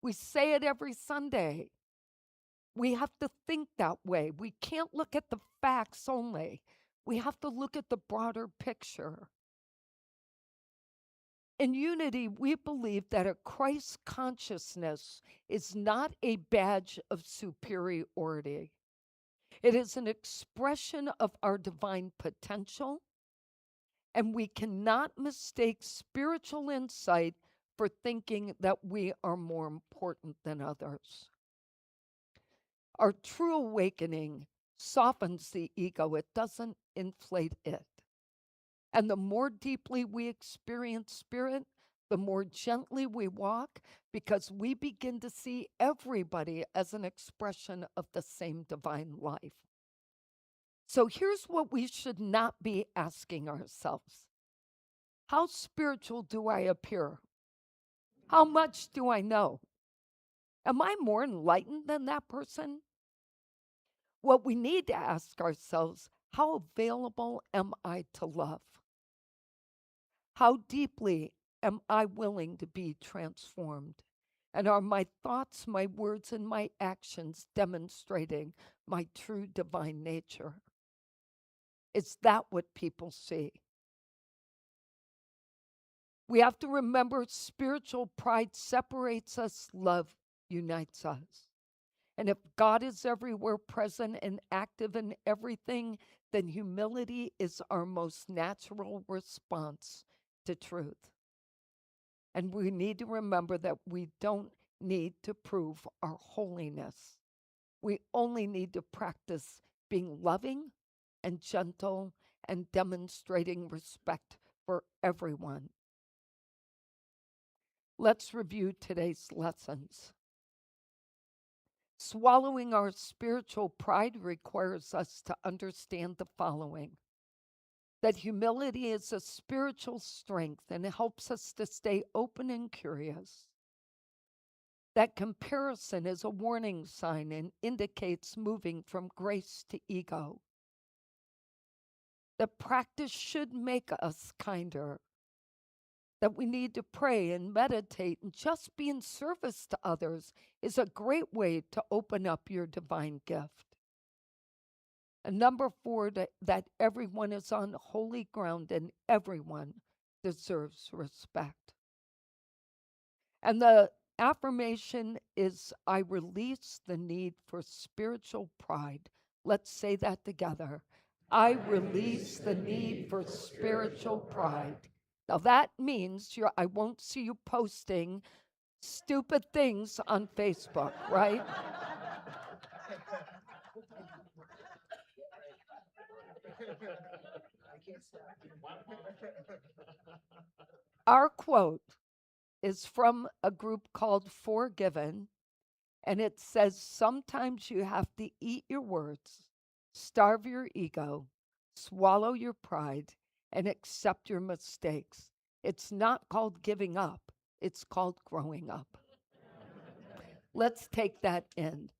We say it every Sunday. We have to think that way. We can't look at the facts only. We have to look at the broader picture. In Unity, we believe that a Christ consciousness is not a badge of superiority. It is an expression of our divine potential, and we cannot mistake spiritual insight for thinking that we are more important than others. Our true awakening softens the ego, it doesn't inflate it. And the more deeply we experience spirit, the more gently we walk, because we begin to see everybody as an expression of the same divine life. So here's what we should not be asking ourselves. How spiritual do I appear? How much do I know? Am I more enlightened than that person? What we need to ask ourselves, how available am I to love? How deeply am I willing to be transformed? And are my thoughts, my words, and my actions demonstrating my true divine nature? Is that what people see? We have to remember spiritual pride separates us, love unites us. And if God is everywhere present and active in everything, then humility is our most natural response to truth. And we need to remember that we don't need to prove our holiness. We only need to practice being loving and gentle and demonstrating respect for everyone. Let's review today's lessons. Swallowing our spiritual pride requires us to understand the following: that humility is a spiritual strength and it helps us to stay open and curious. That comparison is a warning sign and indicates moving from grace to ego. That practice should make us kinder. That we need to pray and meditate and just be in service to others is a great way to open up your divine gift. And number 4, that everyone is on holy ground and everyone deserves respect. And the affirmation is, I release the need for spiritual pride. Let's say that together. I release the need for spiritual pride. Now that means I won't see you posting stupid things on Facebook, right? Our quote is from a group called Forgiven, and it says, sometimes you have to eat your words, starve your ego, swallow your pride, and accept your mistakes. It's not called giving up, it's called growing up. Let's take that in.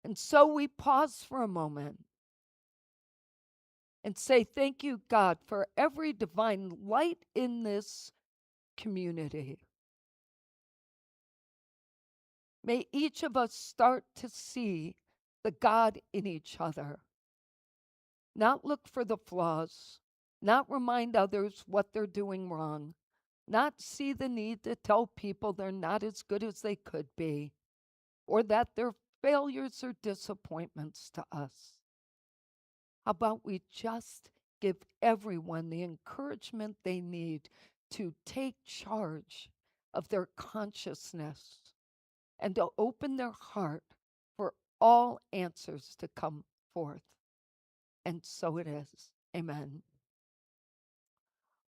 And so we pause for a moment and say, thank you, God, for every divine light in this community. May each of us start to see the God in each other. Not look for the flaws, not remind others what they're doing wrong, not see the need to tell people they're not as good as they could be, or that their failures are disappointments to us. How about we just give everyone the encouragement they need to take charge of their consciousness and to open their heart for all answers to come forth. And so it is. Amen.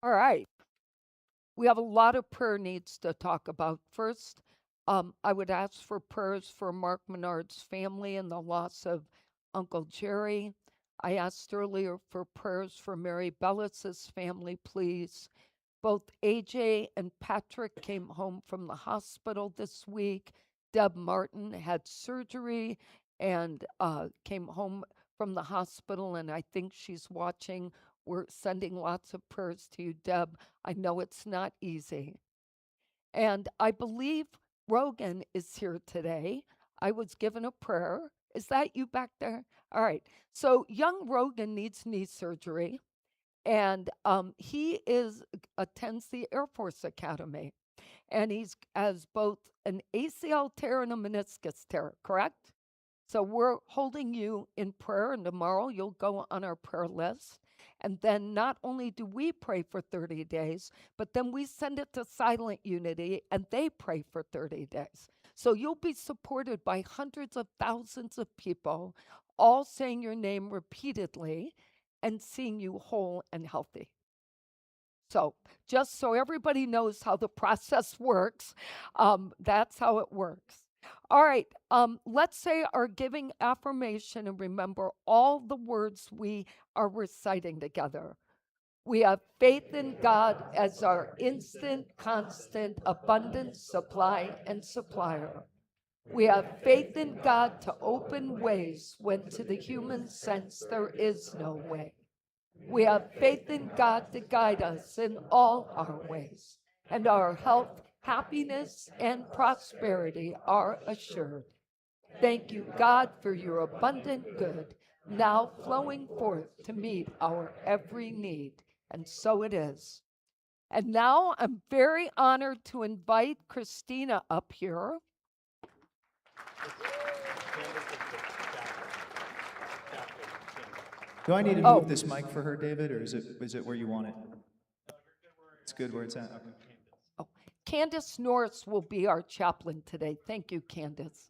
All right. We have a lot of prayer needs to talk about. First, I would ask for prayers for Mark Menard's family and the loss of Uncle Jerry. I asked earlier for prayers for Mary Bellis's family, please. Both AJ and Patrick came home from the hospital this week. Deb Martin had surgery and came home from the hospital, and I think she's watching. We're sending lots of prayers to you, Deb. I know it's not easy. And I believe Rogan is here today. I was given a prayer. Is that you back there? All right. So young Rogan needs knee surgery, and he attends the Air Force Academy, and he's as both an ACL tear and a meniscus tear, correct? So we're holding you in prayer, and tomorrow you'll go on our prayer list. And then not only do we pray for 30 days, but then we send it to Silent Unity, and they pray for 30 days. So you'll be supported by hundreds of thousands of people, all saying your name repeatedly and seeing you whole and healthy. So just so everybody knows how the process works, that's how it works. All right, let's say our giving affirmation and remember all the words we are reciting together. We have faith in God as our instant, constant, abundant supply and supplier. We have faith in God to open ways when to the human sense there is no way. We have faith in God to guide us in all our ways, and our health, happiness, and prosperity are assured. Thank you, God, for your abundant good, now flowing forth to meet our every need. And so it is. And now I'm very honored to invite Christina up here. Do I need to move this mic for her, David, or is it where you want it? It's good where it's at. Okay. Oh, Candace Norris will be our chaplain today. Thank you, Candace.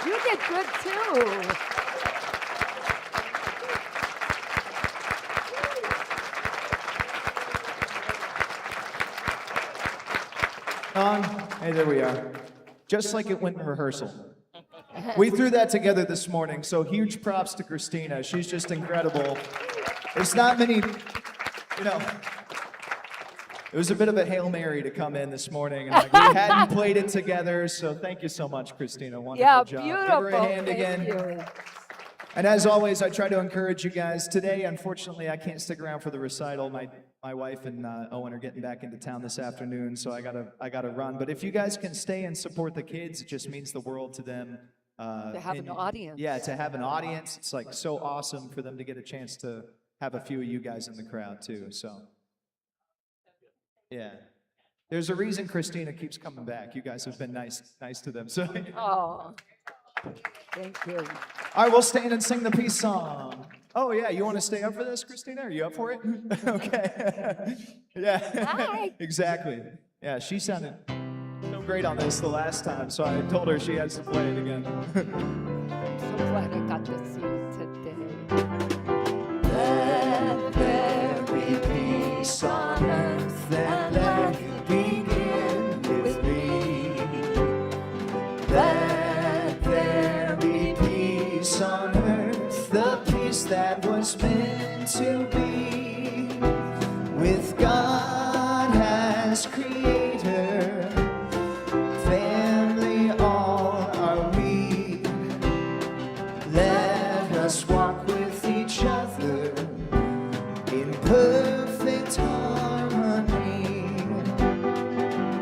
You did good too. Hey, there we are. Just like it went in rehearsal. We threw that together this morning, so huge props to Christina. She's just incredible. There's not many, you know, it was a bit of a Hail Mary to come in this morning, and like, we hadn't played it together, so thank you so much, Christina. Wonderful Yeah, job. beautiful. Give her a hand Thank again. you. And as always, I try to encourage you guys. Today, unfortunately, I can't stick around for the recital. My wife and Owen are getting back into town this afternoon, so I gotta run. But if you guys can stay and support the kids, it just means the world to them. To have an audience. Yeah, to have an audience. It's like so awesome for them to get a chance to have a few of you guys in the crowd too. So, yeah. There's a reason Christina keeps coming back. You guys have been nice to them. So, Oh, thank you. all right, we'll stand and sing the peace song. Oh yeah, you want to stay up for this, Christina? Are you up for it? Okay. Yeah. Hi. Exactly. Yeah, she sounded so great on this the last time, so I told her she has to play it again. I'm so glad I got to see you today. Let there be peace on earth, and let it begin with me. Let there be peace on earth, the peace that was meant to be. With God as creator, family all are we. Let us walk with each other in perfect harmony.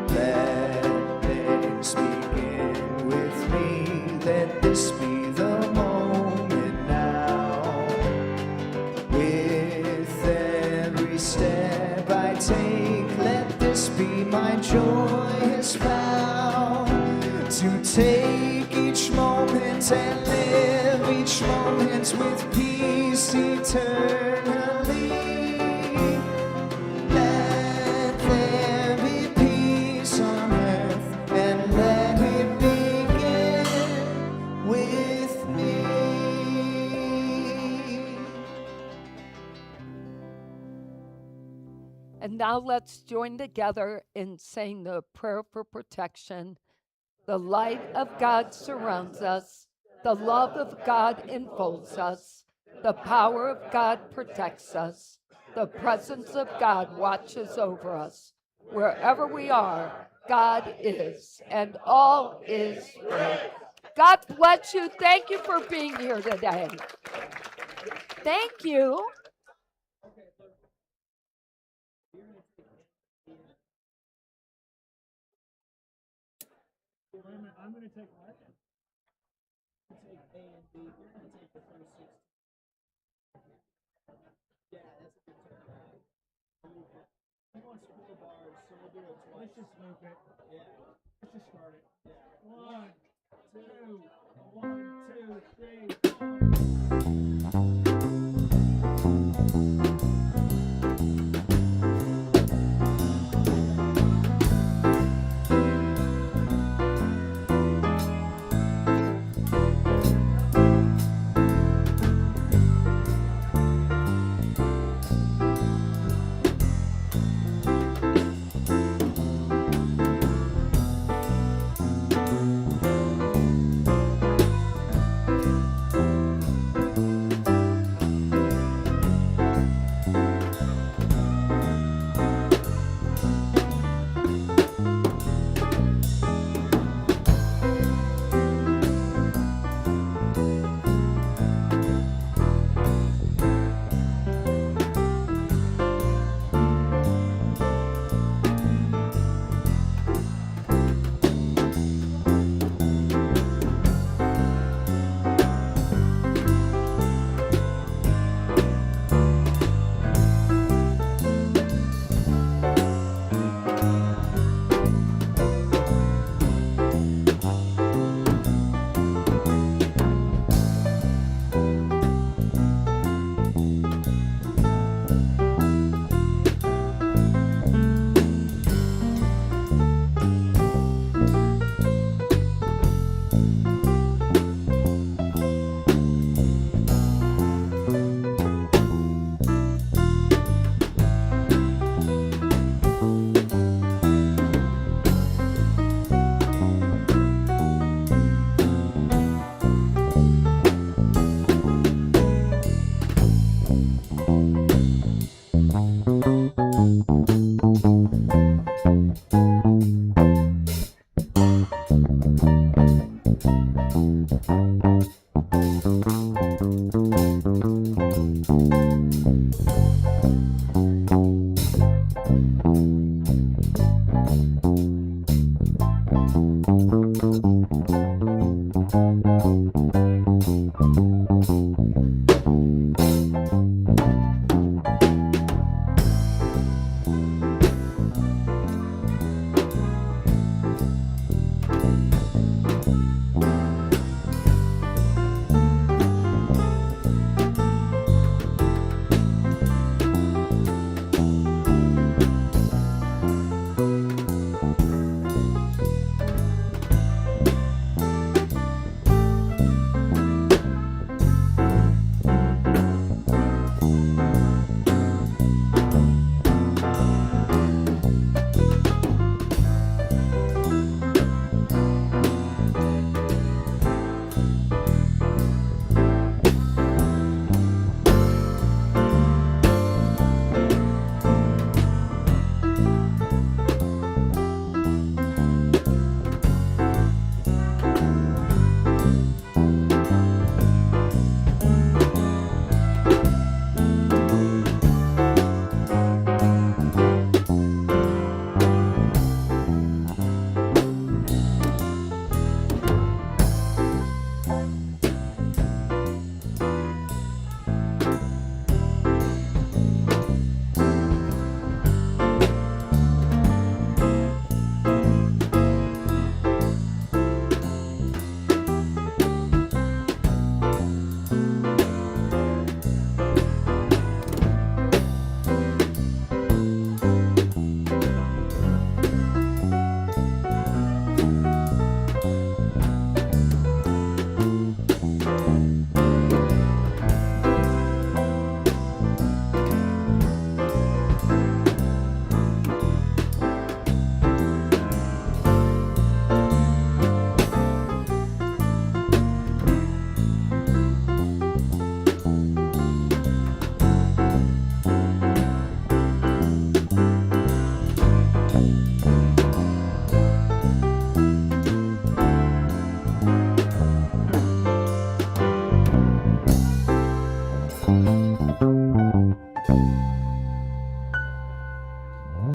Let things begin with me. Let this be the moment now. With every step I take, let this be my joyous vow. To take each moment and live each moment with peace eternally. Let there be peace on earth, and let it begin with me. And now let's join together in saying the prayer for protection. The light of God surrounds us. The love of God enfolds us. The power of God protects us. The presence of God watches over us. Wherever we are, God is, and all is well. God bless you. Thank you for being here today. Thank you. I'm going to take what? Take A and B. You're going to take the first 16. Yeah, that's a good turn. He wants 4 bars, so we'll do it twice. Let's just loop it. Yeah. Let's just start it. Yeah. 1, 2, 3, 4. you.